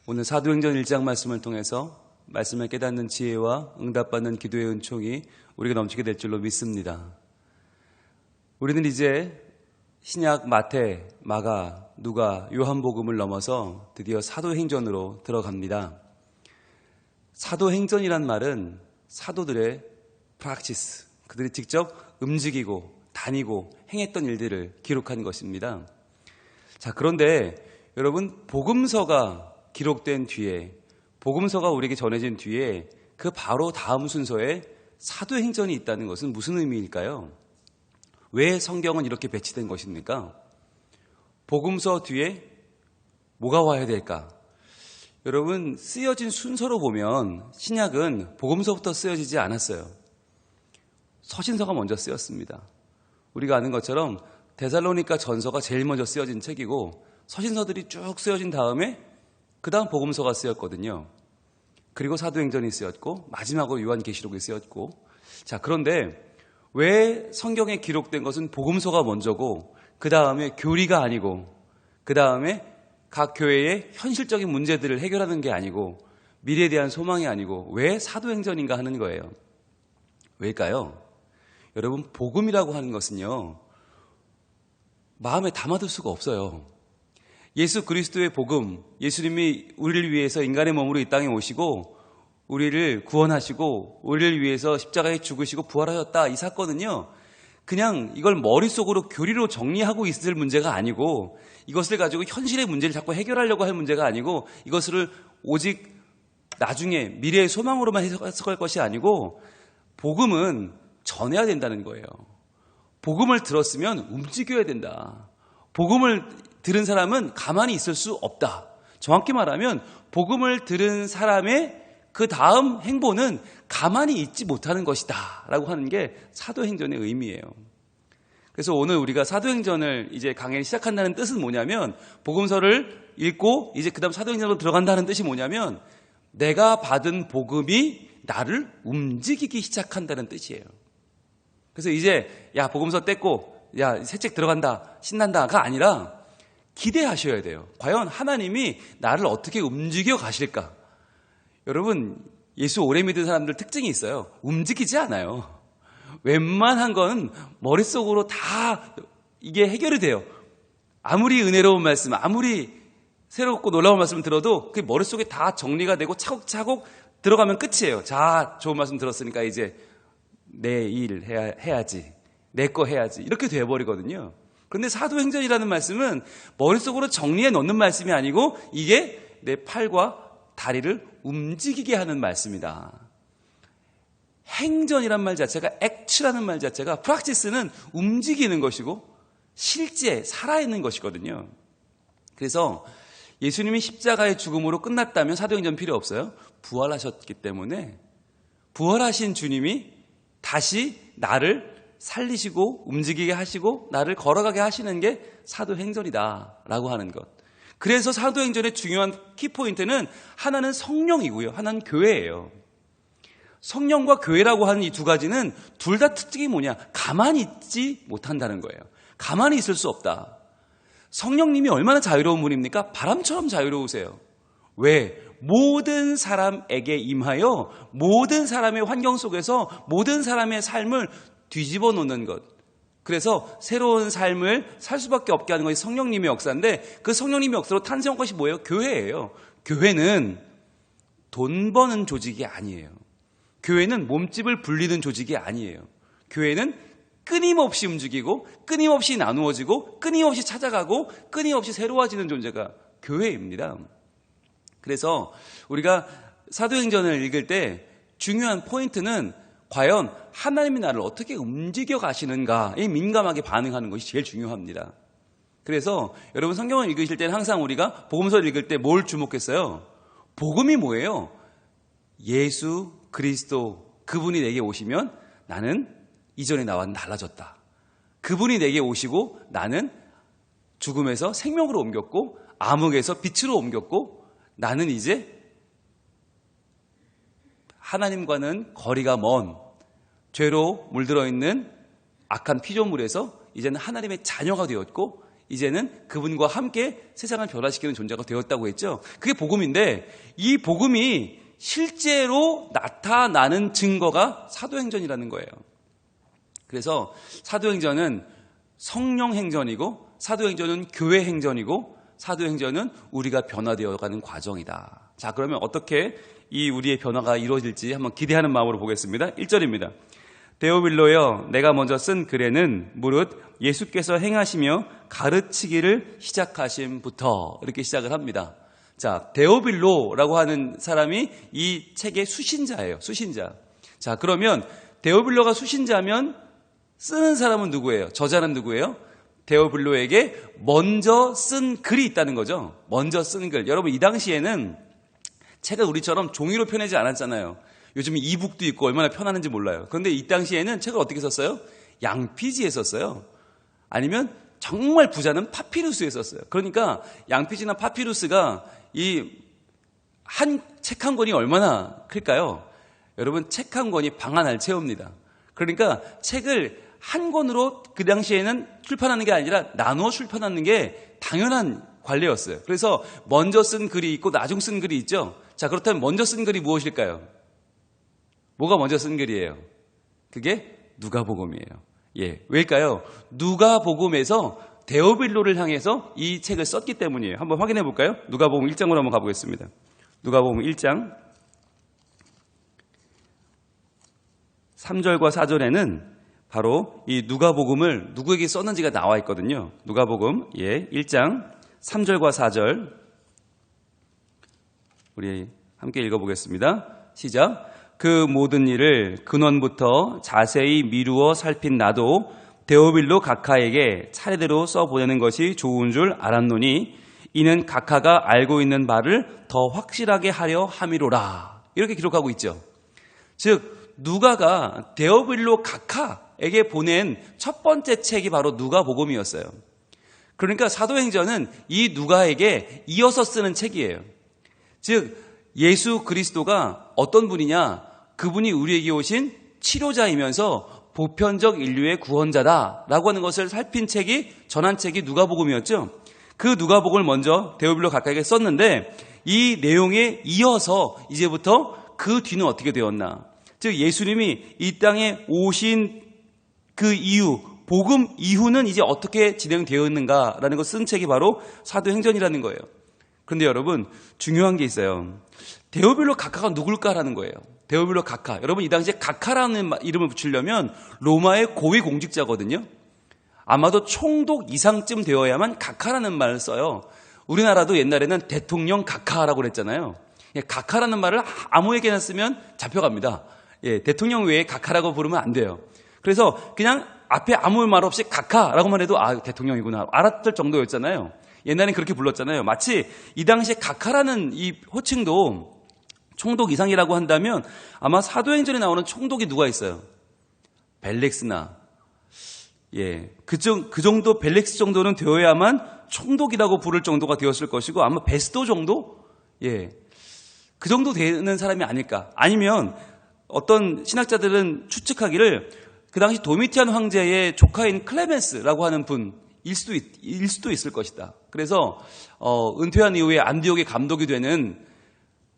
오늘 사도행전 1장 말씀을 통해서 말씀을 깨닫는 지혜와 응답받는 기도의 은총이 우리가 넘치게 될 줄로 믿습니다. 우리는 이제 신약 마태, 마가, 누가, 요한복음을 넘어서 드디어 사도행전으로 들어갑니다. 사도행전이란 말은 사도들의 프락시스, 그들이 직접 움직이고 다니고 행했던 일들을 기록한 것입니다. 자, 그런데 여러분, 복음서가 기록된 뒤에, 복음서가 우리에게 전해진 뒤에 그 바로 다음 순서에 사도행전이 있다는 것은 무슨 의미일까요? 왜 성경은 이렇게 배치된 것입니까? 복음서 뒤에 뭐가 와야 될까? 여러분, 쓰여진 순서로 보면 신약은 복음서부터 쓰여지지 않았어요. 서신서가 먼저 쓰였습니다. 우리가 아는 것처럼 데살로니가 전서가 제일 먼저 쓰여진 책이고 서신서들이 쭉 쓰여진 다음에 그 다음 복음서가 쓰였거든요. 그리고 사도행전이 쓰였고 마지막으로 요한계시록이 쓰였고, 자, 그런데 왜 성경에 기록된 것은 복음서가 먼저고 그 다음에 교리가 아니고 그 다음에 각 교회의 현실적인 문제들을 해결하는 게 아니고 미래에 대한 소망이 아니고 왜 사도행전인가 하는 거예요. 왜일까요? 여러분, 복음이라고 하는 것은요, 마음에 담아둘 수가 없어요. 예수 그리스도의 복음, 예수님이 우리를 위해서 인간의 몸으로 이 땅에 오시고 우리를 구원하시고 우리를 위해서 십자가에 죽으시고 부활하셨다, 이 사건은요, 그냥 이걸 머릿속으로 교리로 정리하고 있을 문제가 아니고 이것을 가지고 현실의 문제를 자꾸 해결하려고 할 문제가 아니고 이것을 오직 나중에 미래의 소망으로만 해석할 것이 아니고 복음은 전해야 된다는 거예요. 복음을 들었으면 움직여야 된다. 복음을 들은 사람은 가만히 있을 수 없다. 정확히 말하면 복음을 들은 사람의 그 다음 행보는 가만히 있지 못하는 것이다 라고 하는 게 사도행전의 의미예요. 그래서 오늘 우리가 사도행전을 이제 강의를 시작한다는 뜻은 뭐냐면, 복음서를 읽고 이제 그 다음 사도행전으로 들어간다는 뜻이 뭐냐면 내가 받은 복음이 나를 움직이기 시작한다는 뜻이에요. 그래서 이제 야, 복음서 뗐고 야, 새 책 들어간다, 신난다가 아니라 기대하셔야 돼요. 과연 하나님이 나를 어떻게 움직여 가실까? 여러분, 예수 오래 믿은 사람들 특징이 있어요. 움직이지 않아요. 웬만한 건 머릿속으로 다 이게 해결이 돼요. 아무리 은혜로운 말씀, 아무리 새롭고 놀라운 말씀 들어도 그 머릿속에 다 정리가 되고 차곡차곡 들어가면 끝이에요. 자, 좋은 말씀 들었으니까 이제 내 일 해야지, 내 거 해야지, 이렇게 돼버리거든요. 그런데 사도행전이라는 말씀은 머릿속으로 정리해 놓는 말씀이 아니고 이게 내 팔과 다리를 움직이게 하는 말씀이다. 행전이란 말 자체가, 액트라는 말 자체가, 프락시스는 움직이는 것이고 실제 살아있는 것이거든요. 그래서 예수님이 십자가의 죽음으로 끝났다면 사도행전 필요 없어요. 부활하셨기 때문에 부활하신 주님이 다시 나를 살리시고 움직이게 하시고 나를 걸어가게 하시는 게 사도행전이다라고 하는 것. 그래서 사도행전의 중요한 키포인트는 하나는 성령이고요, 하나는 교회예요. 성령과 교회라고 하는 이 두 가지는 둘 다 특징이 뭐냐? 가만히 있지 못한다는 거예요. 가만히 있을 수 없다. 성령님이 얼마나 자유로운 분입니까? 바람처럼 자유로우세요. 왜? 모든 사람에게 임하여 모든 사람의 환경 속에서 모든 사람의 삶을 뒤집어 놓는 것. 그래서 새로운 삶을 살 수밖에 없게 하는 것이 성령님의 역사인데, 그 성령님의 역사로 탄생한 것이 뭐예요? 교회예요. 교회는 돈 버는 조직이 아니에요. 교회는 몸집을 불리는 조직이 아니에요. 교회는 끊임없이 움직이고 끊임없이 나누어지고 끊임없이 찾아가고 끊임없이 새로워지는 존재가 교회입니다. 그래서 우리가 사도행전을 읽을 때 중요한 포인트는 과연 하나님이 나를 어떻게 움직여 가시는가에 민감하게 반응하는 것이 제일 중요합니다. 그래서 여러분, 성경을 읽으실 때는 항상 우리가 복음서를 읽을 때 뭘 주목했어요? 복음이 뭐예요? 예수 그리스도, 그분이 내게 오시면 나는 이전에 나와는 달라졌다. 그분이 내게 오시고 나는 죽음에서 생명으로 옮겼고 암흑에서 빛으로 옮겼고 나는 이제 하나님과는 거리가 먼 죄로 물들어 있는 악한 피조물에서 이제는 하나님의 자녀가 되었고 이제는 그분과 함께 세상을 변화시키는 존재가 되었다고 했죠. 그게 복음인데 이 복음이 실제로 나타나는 증거가 사도행전이라는 거예요. 그래서 사도행전은 성령 행전이고 사도행전은 교회 행전이고 사도행전은 우리가 변화되어가는 과정이다. 자, 그러면 어떻게 이 우리의 변화가 이루어질지 한번 기대하는 마음으로 보겠습니다. 1절입니다. 데오빌로여, 내가 먼저 쓴 글에는 무릇 예수께서 행하시며 가르치기를 시작하심부터 이렇게 시작을 합니다. 자, 데오빌로라고 하는 사람이 이 책의 수신자예요. 수신자. 자, 그러면 데오빌로가 수신자면 쓰는 사람은 누구예요? 저자는 누구예요? 데오빌로에게 먼저 쓴 글이 있다는 거죠. 먼저 쓴 글. 여러분, 이 당시에는 책을 우리처럼 종이로 펴내지 않았잖아요. 요즘 이북도 있고 얼마나 편하는지 몰라요. 그런데 이 당시에는 책을 어떻게 썼어요? 양피지에 썼어요. 아니면 정말 부자는 파피루스에 썼어요. 그러니까 양피지나 파피루스가 이 책 한 권이 얼마나 클까요? 여러분, 책 한 권이 방 하나를 채웁니다. 그러니까 책을 한 권으로 그 당시에는 출판하는 게 아니라 나누어 출판하는 게 당연한 관례였어요. 그래서 먼저 쓴 글이 있고 나중 쓴 글이 있죠. 자, 그렇다면 먼저 쓴 글이 무엇일까요? 뭐가 먼저 쓴 글이에요? 그게 누가복음이에요. 예, 왜일까요? 누가복음에서 데오빌로를 향해서 이 책을 썼기 때문이에요. 한번 확인해 볼까요? 누가복음 1장으로 한번 가보겠습니다. 누가복음 1장 3절과 4절에는 바로 이 누가복음을 누구에게 썼는지가 나와 있거든요. 누가복음 1장 3절과 4절 우리 함께 읽어보겠습니다. 시작. 그 모든 일을 근원부터 자세히 미루어 살핀 나도 데오빌로 각하에게 차례대로 써보내는 것이 좋은 줄 알았노니 이는 각하가 알고 있는 바를 더 확실하게 하려 함이로라. 이렇게 기록하고 있죠. 즉 누가가 데오빌로 각하에게 보낸 첫 번째 책이 바로 누가복음이었어요. 그러니까 사도행전은 이 누가에게 이어서 쓰는 책이에요. 즉 예수 그리스도가 어떤 분이냐? 그분이 우리에게 오신 치료자이면서 보편적 인류의 구원자다라고 하는 것을 살핀 책이 전한 책이 누가복음이었죠. 그 누가복음을 먼저 데오빌로 각하에게 썼는데 이 내용에 이어서 이제부터 그 뒤는 어떻게 되었나? 즉 예수님이 이 땅에 오신 그 이후 복음 이후는 이제 어떻게 진행되었는가라는 걸 쓴 책이 바로 사도행전이라는 거예요. 그런데 여러분 중요한 게 있어요. 데오빌로 각하가 누굴까라는 거예요. 데오빌로 각하. 여러분 이 당시에 각하라는 이름을 붙이려면 로마의 고위 공직자거든요. 아마도 총독 이상쯤 되어야만 각하라는 말을 써요. 우리나라도 옛날에는 대통령 각하라고 그랬잖아요. 각하라는 말을 아무에게나 쓰면 잡혀갑니다. 대통령 외에 각하라고 부르면 안 돼요. 그래서 그냥 앞에 아무 말 없이 각하라고만 해도 대통령이구나 알았을 정도였잖아요. 옛날엔 그렇게 불렀잖아요. 마치 이 당시에 각하라는 이 호칭도 총독 이상이라고 한다면 아마 사도행전에 나오는 총독이 누가 있어요? 벨릭스나 그 정도 벨릭스 정도는 되어야만 총독이라고 부를 정도가 되었을 것이고 아마 베스도 정도? 그 정도 되는 사람이 아닐까. 아니면 어떤 신학자들은 추측하기를 그 당시 도미티안 황제의 조카인 클레멘스라고 하는 분일 수도 있을 것이다. 그래서 은퇴한 이후에 안디옥의 감독이 되는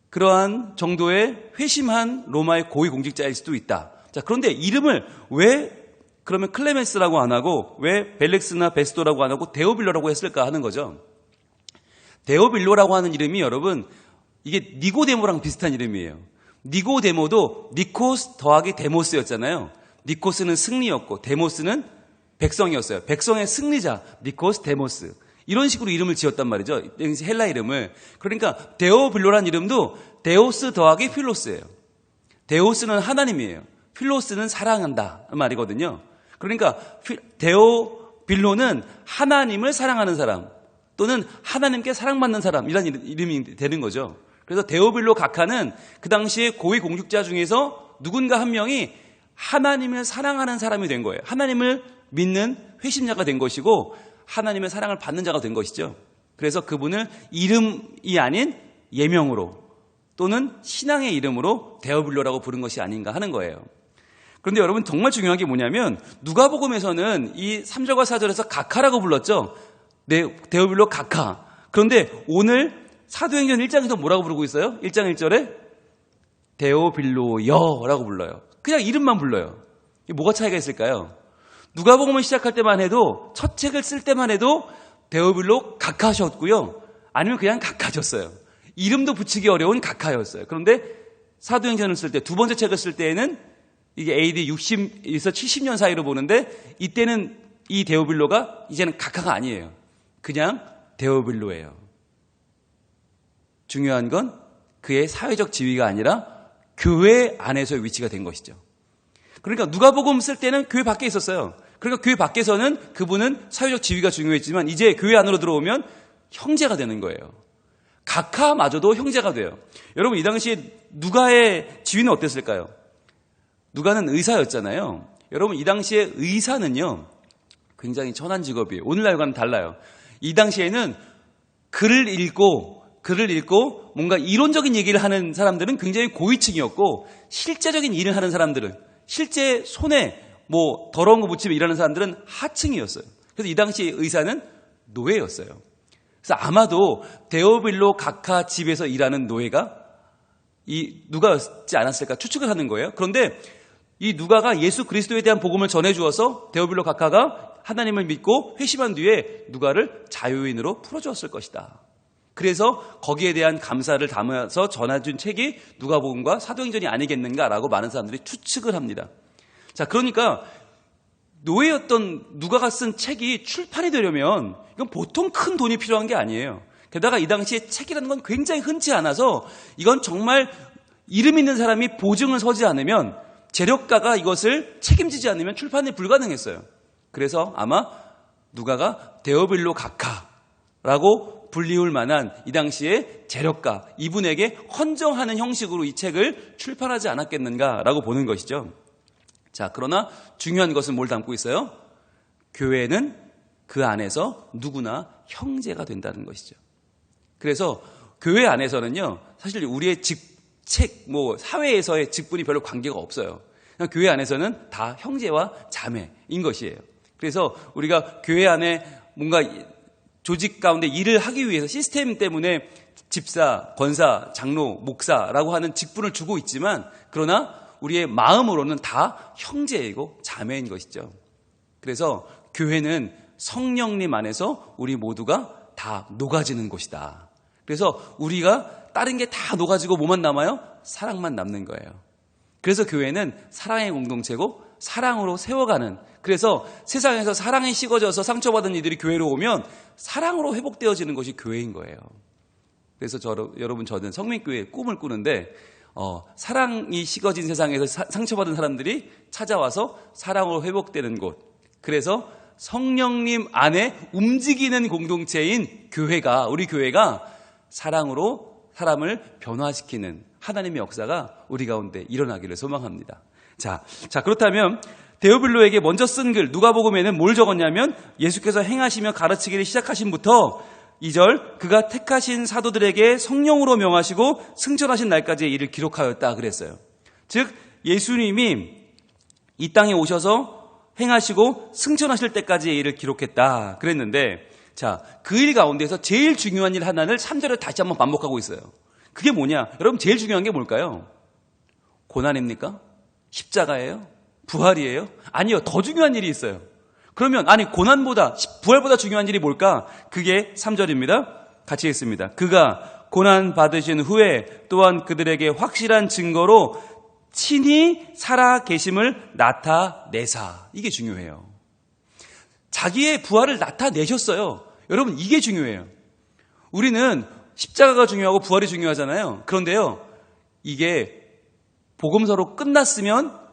그러한 정도의 회심한 로마의 고위 공직자일 수도 있다. 자, 그런데 이름을 왜 그러면 클레멘스라고 안 하고 왜 벨릭스나 베스도라고 안 하고 데오빌로라고 했을까 하는 거죠. 데오빌로라고 하는 이름이 여러분 이게 니고데모랑 비슷한 이름이에요. 니고데모도 니코스 더하기 데모스였잖아요. 니코스는 승리였고 데모스는 백성이었어요. 백성의 승리자 니코스 데모스. 이런 식으로 이름을 지었단 말이죠. 헬라 이름을. 그러니까 데오빌로란 이름도 데오스 더하기 필로스예요. 데오스는 하나님이에요. 필로스는 사랑한다 말이거든요. 그러니까 데오빌로는 하나님을 사랑하는 사람 또는 하나님께 사랑받는 사람 이런 이름이 되는 거죠. 그래서 데오빌로 각하는 그 당시에 고위 공직자 중에서 누군가 한 명이 하나님을 사랑하는 사람이 된 거예요. 하나님을 믿는 회심자가 된 것이고 하나님의 사랑을 받는 자가 된 것이죠. 그래서 그분을 이름이 아닌 예명으로 또는 신앙의 이름으로 데오빌로라고 부른 것이 아닌가 하는 거예요. 그런데 여러분 정말 중요한 게 뭐냐면 누가복음에서는 이 3절과 4절에서 각하라고 불렀죠. 데오빌로 각하. 그런데 오늘 사도행전 1장에서 뭐라고 부르고 있어요? 1장 1절에 데오빌로여라고 불러요. 그냥 이름만 불러요. 뭐가 차이가 있을까요? 누가복음을 시작할 때만 해도, 첫 책을 쓸 때만 해도 데오빌로 각하셨고요. 아니면 그냥 각하셨어요. 이름도 붙이기 어려운 각하였어요. 그런데 사도행전을 쓸 때, 두 번째 책을 쓸 때에는 이게 AD 60에서 70년 사이로 보는데, 이때는 이 데오빌로가 이제는 각하가 아니에요. 그냥 데오빌로예요. 중요한 건 그의 사회적 지위가 아니라 교회 안에서의 위치가 된 것이죠. 그러니까 누가복음 쓸 때는 교회 밖에 있었어요. 그러니까 교회 밖에서는 그분은 사회적 지위가 중요했지만 이제 교회 안으로 들어오면 형제가 되는 거예요. 각하마저도 형제가 돼요. 여러분, 이 당시에 누가의 지위는 어땠을까요? 누가는 의사였잖아요. 여러분, 이 당시에 의사는요 굉장히 천한 직업이에요. 오늘날과는 달라요. 이 당시에는 글을 읽고 뭔가 이론적인 얘기를 하는 사람들은 굉장히 고위층이었고, 실제적인 일을 하는 사람들은, 실제 손에 뭐 더러운 거 묻히며 일하는 사람들은 하층이었어요. 그래서 이 당시 의사는 노예였어요. 그래서 아마도 데오빌로 각하 집에서 일하는 노예가 이 누가였지 않았을까 추측을 하는 거예요. 그런데 이 누가가 예수 그리스도에 대한 복음을 전해주어서 데오빌로 각하가 하나님을 믿고 회심한 뒤에 누가를 자유인으로 풀어주었을 것이다. 그래서 거기에 대한 감사를 담아서 전해준 책이 누가복음과 사도행전이 아니겠는가라고 많은 사람들이 추측을 합니다. 자, 그러니까 노예였던 누가가 쓴 책이 출판이 되려면 이건 보통 큰 돈이 필요한 게 아니에요. 게다가 이 당시에 책이라는 건 굉장히 흔치 않아서 이건 정말 이름 있는 사람이 보증을 서지 않으면, 재력가가 이것을 책임지지 않으면 출판이 불가능했어요. 그래서 아마 누가가 데오빌로 각하라고 불리울 만한 이 당시에 재력가, 이분에게 헌정하는 형식으로 이 책을 출판하지 않았겠는가라고 보는 것이죠. 자, 그러나 중요한 것은 뭘 담고 있어요? 교회는 그 안에서 누구나 형제가 된다는 것이죠. 그래서 교회 안에서는요, 사실 우리의 직책, 사회에서의 직분이 별로 관계가 없어요. 그냥 교회 안에서는 다 형제와 자매인 것이에요. 그래서 우리가 교회 안에 뭔가 조직 가운데 일을 하기 위해서 시스템 때문에 집사, 권사, 장로, 목사라고 하는 직분을 주고 있지만, 그러나 우리의 마음으로는 다 형제이고 자매인 것이죠. 그래서 교회는 성령님 안에서 우리 모두가 다 녹아지는 곳이다. 그래서 우리가 다른 게 다 녹아지고 뭐만 남아요? 사랑만 남는 거예요. 그래서 교회는 사랑의 공동체고 사랑으로 세워가는, 그래서 세상에서 사랑이 식어져서 상처받은 이들이 교회로 오면 사랑으로 회복되어지는 것이 교회인 거예요. 그래서 여러분, 저는 성민교회의 꿈을 꾸는데 사랑이 식어진 세상에서 상처받은 사람들이 찾아와서 사랑으로 회복되는 곳, 그래서 성령님 안에 움직이는 공동체인 교회가, 우리 교회가 사랑으로 사람을 변화시키는 하나님의 역사가 우리 가운데 일어나기를 소망합니다. 자, 그렇다면 데오빌로에게 먼저 쓴 글 누가복음에는 뭘 적었냐면, 예수께서 행하시며 가르치기를 시작하신부터 2절, 그가 택하신 사도들에게 성령으로 명하시고 승천하신 날까지의 일을 기록하였다 그랬어요. 즉 예수님이 이 땅에 오셔서 행하시고 승천하실 때까지의 일을 기록했다 그랬는데, 자, 그 일 가운데서 제일 중요한 일 하나를 3절에 다시 한번 반복하고 있어요. 그게 뭐냐? 여러분, 제일 중요한 게 뭘까요? 고난입니까? 십자가예요? 부활이에요? 아니요, 더 중요한 일이 있어요. 그러면 고난보다 부활보다 중요한 일이 뭘까? 그게 3절입니다. 같이 읽습니다. 그가 고난 받으신 후에 또한 그들에게 확실한 증거로 친히 살아 계심을 나타내사. 이게 중요해요. 자기의 부활을 나타내셨어요. 여러분, 이게 중요해요. 우리는 십자가가 중요하고 부활이 중요하잖아요. 그런데요, 이게 복음서로 끝났으면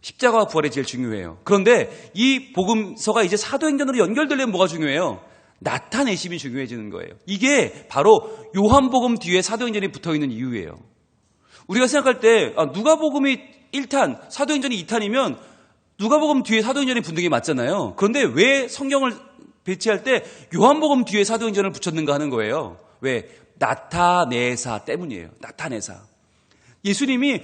십자가와 부활이 제일 중요해요. 그런데 이 복음서가 이제 사도행전으로 연결되려면 뭐가 중요해요? 나타내심이 중요해지는 거예요. 이게 바로 요한복음 뒤에 사도행전이 붙어있는 이유예요. 우리가 생각할 때 누가복음이 1탄, 사도행전이 2탄이면 누가복음 뒤에 사도행전이 붙는 게 맞잖아요. 그런데 왜 성경을 배치할 때 요한복음 뒤에 사도행전을 붙였는가 하는 거예요. 왜? 나타내사 때문이에요. 나타내사. 예수님이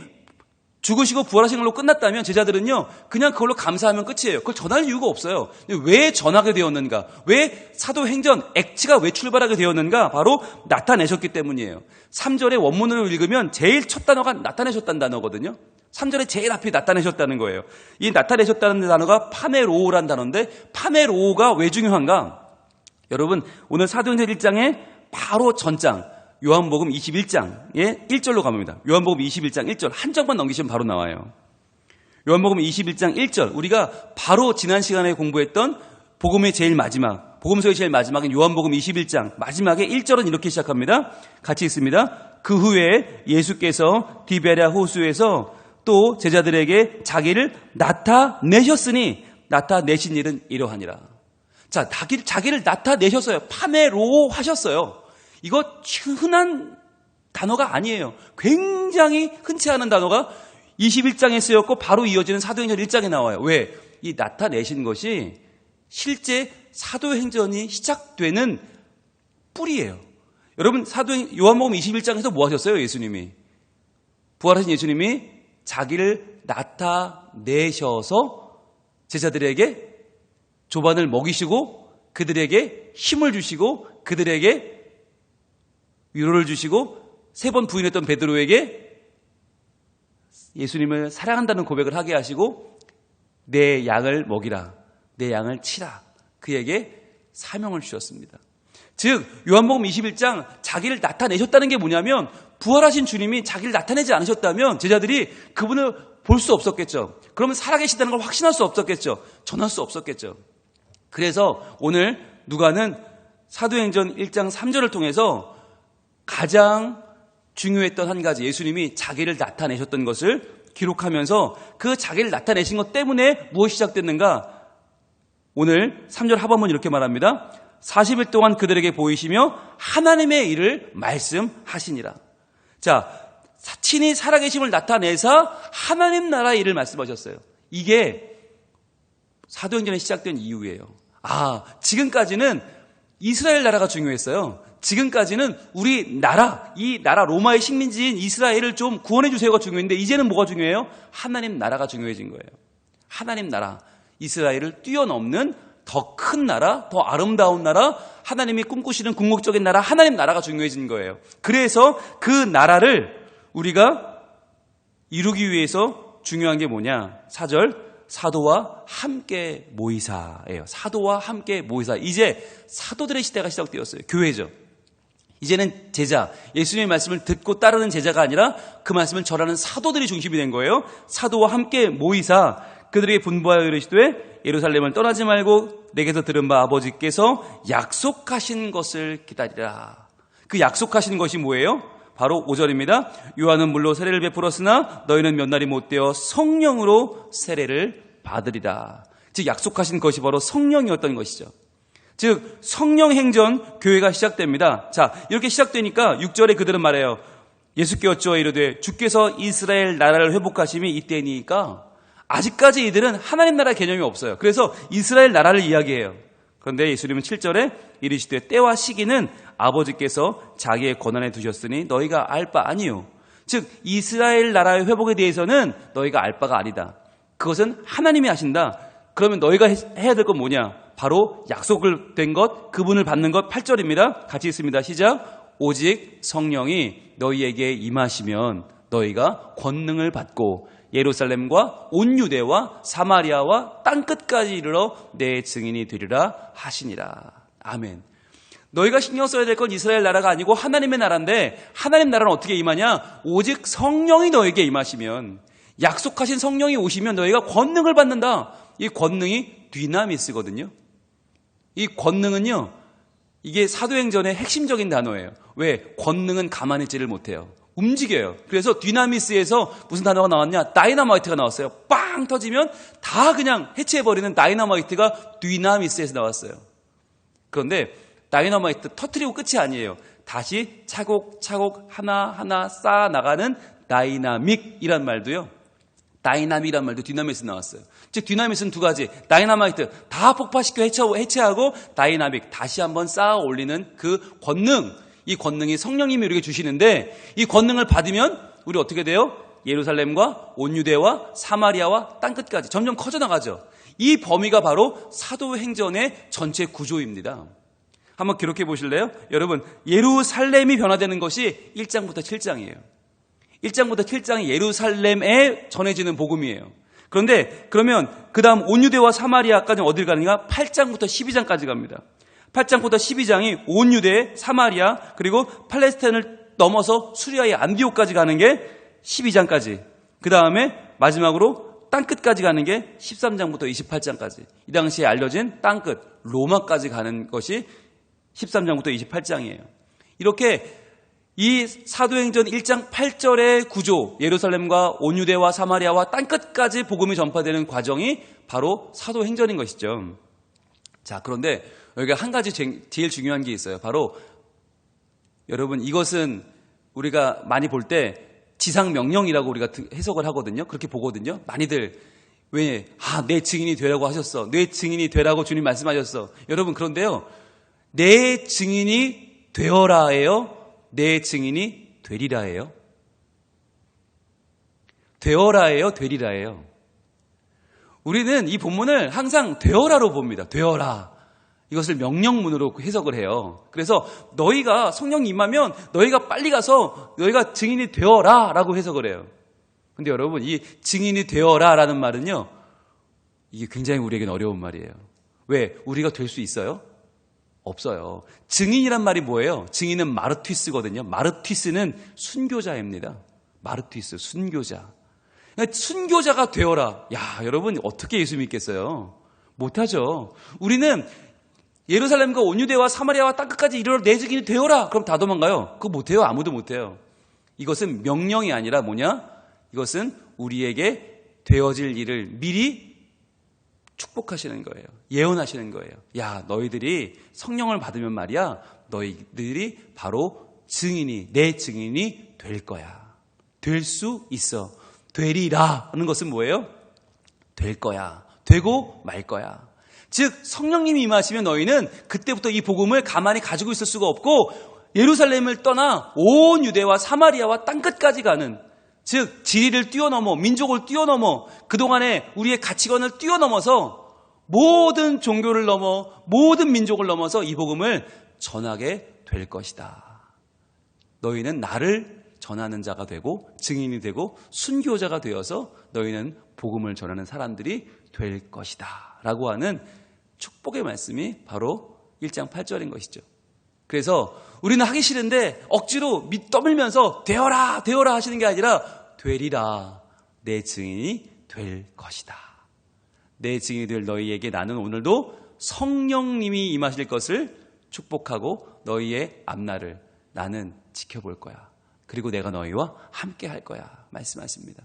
죽으시고 부활하신 걸로 끝났다면 제자들은요, 그냥 그걸로 감사하면 끝이에요. 그걸 전할 이유가 없어요. 왜 전하게 되었는가? 왜 사도행전 액치가 왜 출발하게 되었는가? 바로 나타내셨기 때문이에요. 3절의 원문으로 읽으면 제일 첫 단어가 나타내셨다는 단어거든요. 3절에 제일 앞에 나타내셨다는 거예요. 이 나타내셨다는 단어가 파메로우라는 단어인데, 파메로우가 왜 중요한가? 여러분, 오늘 사도행전 1장에 바로 전장, 요한복음 21장에 1절로 가봅니다. 요한복음 21장 1절 한 장만 넘기시면 바로 나와요. 요한복음 21장 1절, 우리가 바로 지난 시간에 공부했던 복음의 제일 마지막, 복음서의 제일 마지막인 요한복음 21장 마지막에 1절은 이렇게 시작합니다. 같이 읽습니다. 그 후에 예수께서 디베랴 호수에서 또 제자들에게 자기를 나타내셨으니 나타내신 일은 이러하니라. 자, 자기를 나타내셨어요. 파메로 하셨어요. 이거 흔한 단어가 아니에요. 굉장히 흔치 않은 단어가 21장에 쓰였고 바로 이어지는 사도행전 1장에 나와요. 왜? 이 나타내신 것이 실제 사도행전이 시작되는 뿌리예요. 여러분, 요한복음 21장에서 뭐 하셨어요? 예수님이. 부활하신 예수님이 자기를 나타내셔서 제자들에게 조반을 먹이시고 그들에게 힘을 주시고 그들에게 위로를 주시고 3번 부인했던 베드로에게 예수님을 사랑한다는 고백을 하게 하시고 내 양을 먹이라, 내 양을 치라, 그에게 사명을 주셨습니다. 즉 요한복음 21장 자기를 나타내셨다는 게 뭐냐면 부활하신 주님이 자기를 나타내지 않으셨다면 제자들이 그분을 볼 수 없었겠죠. 그러면 살아계시다는 걸 확신할 수 없었겠죠. 전할 수 없었겠죠. 그래서 오늘 누가는 사도행전 1장 3절을 통해서 가장 중요했던 한 가지, 예수님이 자기를 나타내셨던 것을 기록하면서 그 자기를 나타내신 것 때문에 무엇이 시작됐는가? 오늘 3절 하반문 이렇게 말합니다. 40일 동안 그들에게 보이시며 하나님의 일을 말씀하시니라. 자, 친히 살아계심을 나타내사 하나님 나라의 일을 말씀하셨어요. 이게 사도행전에 시작된 이유예요. 지금까지는 이스라엘 나라가 중요했어요. 지금까지는 우리 나라, 이 나라 로마의 식민지인 이스라엘을 좀 구원해 주세요가 중요했는데 이제는 뭐가 중요해요? 하나님 나라가 중요해진 거예요. 하나님 나라, 이스라엘을 뛰어넘는 더 큰 나라, 더 아름다운 나라, 하나님이 꿈꾸시는 궁극적인 나라, 하나님 나라가 중요해진 거예요. 그래서 그 나라를 우리가 이루기 위해서 중요한 게 뭐냐? 4절, 사도와 함께 모이사예요. 사도와 함께 모이사. 이제 사도들의 시대가 시작되었어요. 교회죠. 이제는 제자, 예수님의 말씀을 듣고 따르는 제자가 아니라 그 말씀을 전하는 사도들이 중심이 된 거예요. 사도와 함께 모이사 그들에게 분부하여 이르시되 예루살렘을 떠나지 말고 내게서 들은 바 아버지께서 약속하신 것을 기다리라. 그 약속하신 것이 뭐예요? 바로 5절입니다. 요한은 물로 세례를 베풀었으나 너희는 몇 날이 못되어 성령으로 세례를 받으리라. 즉 약속하신 것이 바로 성령이었던 것이죠. 즉 성령 행전 교회가 시작됩니다. 자, 이렇게 시작되니까 6절에 그들은 말해요. 예수께 여쭈어 이르되 주께서 이스라엘 나라를 회복하심이 이때니까. 아직까지 이들은 하나님 나라 개념이 없어요. 그래서 이스라엘 나라를 이야기해요. 그런데 예수님은 7절에 이르시되 때와 시기는 아버지께서 자기의 권한에 두셨으니 너희가 알 바 아니요. 즉 이스라엘 나라의 회복에 대해서는 너희가 알 바가 아니다. 그것은 하나님이 하신다. 그러면 너희가 해야 될 건 뭐냐? 바로 약속을 된 것, 그분을 받는 것. 8절입니다. 같이 읽습니다. 시작. 오직 성령이 너희에게 임하시면 너희가 권능을 받고 예루살렘과 온 유대와 사마리아와 땅끝까지 이르러 내 증인이 되리라 하시니라. 아멘. 너희가 신경 써야 될 건 이스라엘 나라가 아니고 하나님의 나라인데 하나님 나라는 어떻게 임하냐? 오직 성령이 너에게 임하시면, 약속하신 성령이 오시면 너희가 권능을 받는다. 이 권능이 디나미스거든요. 이 권능은요, 이게 사도행전의 핵심적인 단어예요. 왜? 권능은 가만히 있지를 못해요. 움직여요. 그래서 디나미스에서 무슨 단어가 나왔냐? 다이너마이트가 나왔어요. 빵 터지면 다 그냥 해체해버리는 다이너마이트가 디나미스에서 나왔어요. 그런데 다이너마이트 터트리고 끝이 아니에요. 다시 차곡차곡 하나하나 쌓아나가는 다이나믹이란 말도요. 다이나믹이란 말도 디나미스에서 나왔어요. 즉 디나미스는 두 가지. 다이너마이트 다 폭파시켜 해체하고 다이나믹 다시 한번 쌓아 올리는 그 권능. 이 권능이 성령님이 우리에게 주시는데 이 권능을 받으면 우리 어떻게 돼요? 예루살렘과 온 유대와 사마리아와 땅끝까지 점점 커져나가죠. 이 범위가 바로 사도행전의 전체 구조입니다. 한번 기록해 보실래요? 여러분, 예루살렘이 변화되는 것이 1장부터 7장이에요. 1장부터 7장이 예루살렘에 전해지는 복음이에요. 그런데 그러면 그 다음 온 유대와 사마리아까지 어딜 가느냐? 8장부터 12장까지 갑니다. 8장부터 12장이 온 유대, 사마리아, 그리고 팔레스타인을 넘어서 수리아의 안디옥까지 가는 게 12장까지. 그 다음에 마지막으로 땅끝까지 가는 게 13장부터 28장까지. 이 당시에 알려진 땅끝, 로마까지 가는 것이 13장부터 28장이에요. 이렇게 이 사도행전 1장 8절의 구조, 예루살렘과 온 유대와 사마리아와 땅끝까지 복음이 전파되는 과정이 바로 사도행전인 것이죠. 자, 그런데 여기가 한 가지 제일 중요한 게 있어요. 바로 여러분, 이것은 우리가 많이 볼 때 지상명령이라고 우리가 해석을 하거든요. 그렇게 보거든요. 많이들 왜 내 증인이 되라고 하셨어. 내 증인이 되라고 주님 말씀하셨어. 여러분, 그런데요, 내 증인이 되어라예요, 내 증인이 되리라예요? 되어라예요, 되리라예요? 우리는 이 본문을 항상 되어라로 봅니다. 되어라. 이것을 명령문으로 해석을 해요. 그래서 너희가 성령이 임하면 너희가 빨리 가서 너희가 증인이 되어라 라고 해석을 해요. 근데 여러분, 이 증인이 되어라 라는 말은요, 이게 굉장히 우리에겐 어려운 말이에요. 왜? 우리가 될 수 있어요? 없어요. 증인이란 말이 뭐예요? 증인은 마르튀스거든요. 마르튀스는 순교자입니다. 마르튀스, 순교자. 그러니까 순교자가 되어라. 야, 여러분, 어떻게 예수 믿겠어요? 못하죠. 우리는 예루살렘과 온 유대와 사마리아와 땅끝까지 이르러 내 증인이 되어라. 그럼 다 도망가요? 그거 못해요. 아무도 못해요. 이것은 명령이 아니라 뭐냐? 이것은 우리에게 되어질 일을 미리 축복하시는 거예요. 예언하시는 거예요. 야, 너희들이 성령을 받으면 말이야, 너희들이 바로 증인이, 내 증인이 될 거야. 될 수 있어. 되리라 하는 것은 뭐예요? 될 거야. 되고 말 거야. 즉, 성령님이 임하시면 너희는 그때부터 이 복음을 가만히 가지고 있을 수가 없고 예루살렘을 떠나 온 유대와 사마리아와 땅끝까지 가는, 즉 지리를 뛰어넘어, 민족을 뛰어넘어, 그동안의 우리의 가치관을 뛰어넘어서 모든 종교를 넘어, 모든 민족을 넘어서 이 복음을 전하게 될 것이다. 너희는 나를 전하는 자가 되고 증인이 되고 순교자가 되어서 너희는 복음을 전하는 사람들이 될 것이다 라고 하는 축복의 말씀이 바로 1장 8절인 것이죠. 그래서 우리는 하기 싫은데 억지로 떠밀면서 되어라 되어라 하시는 게 아니라 되리라, 내 증인이 될 것이다. 내 증인이 될 너희에게 나는 오늘도 성령님이 임하실 것을 축복하고 너희의 앞날을 나는 지켜볼 거야. 그리고 내가 너희와 함께 할 거야 말씀하십니다.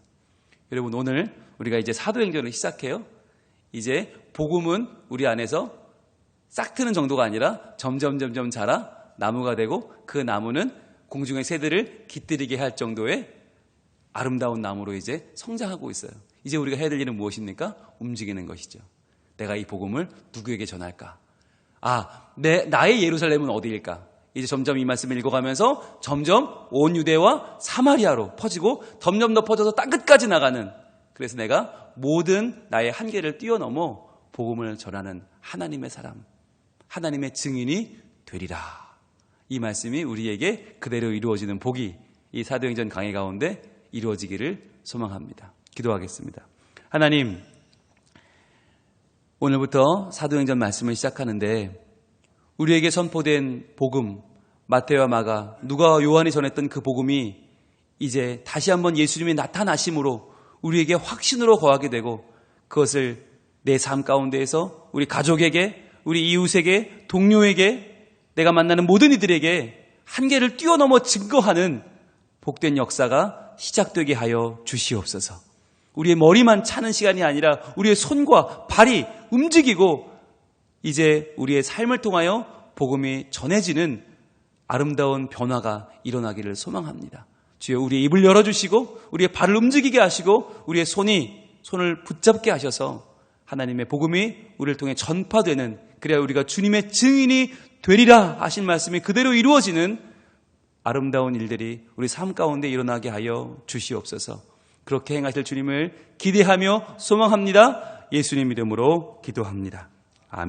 여러분, 오늘 우리가 이제 사도행전을 시작해요. 이제 복음은 우리 안에서 싹 트는 정도가 아니라 점점 자라 나무가 되고 그 나무는 공중의 새들을 깃들이게 할 정도의 아름다운 나무로 이제 성장하고 있어요. 이제 우리가 해야 될 일은 무엇입니까? 움직이는 것이죠. 내가 이 복음을 누구에게 전할까? 나의 예루살렘은 어디일까? 이제 점점 이 말씀을 읽어가면서 점점 온 유대와 사마리아로 퍼지고 점점 더 퍼져서 땅끝까지 나가는, 그래서 내가 모든 나의 한계를 뛰어넘어 복음을 전하는 하나님의 사람, 하나님의 증인이 되리라. 이 말씀이 우리에게 그대로 이루어지는 복이 이 사도행전 강해 가운데 이루어지기를 소망합니다. 기도하겠습니다. 하나님, 오늘부터 사도행전 말씀을 시작하는데 우리에게 선포된 복음, 마태와 마가, 누가와 요한이 전했던 그 복음이 이제 다시 한번 예수님이 나타나심으로 우리에게 확신으로 거하게 되고 그것을 내 삶 가운데에서 우리 가족에게, 우리 이웃에게, 동료에게, 내가 만나는 모든 이들에게 한계를 뛰어넘어 증거하는 복된 역사가 시작되게 하여 주시옵소서. 우리의 머리만 차는 시간이 아니라 우리의 손과 발이 움직이고 이제 우리의 삶을 통하여 복음이 전해지는 아름다운 변화가 일어나기를 소망합니다. 주여, 우리의 입을 열어주시고 우리의 발을 움직이게 하시고 우리의 손을 붙잡게 하셔서 하나님의 복음이 우리를 통해 전파되는, 그래야 우리가 주님의 증인이 되리라 하신 말씀이 그대로 이루어지는 아름다운 일들이 우리 삶 가운데 일어나게 하여 주시옵소서. 그렇게 행하실 주님을 기대하며 소망합니다. 예수님 이름으로 기도합니다.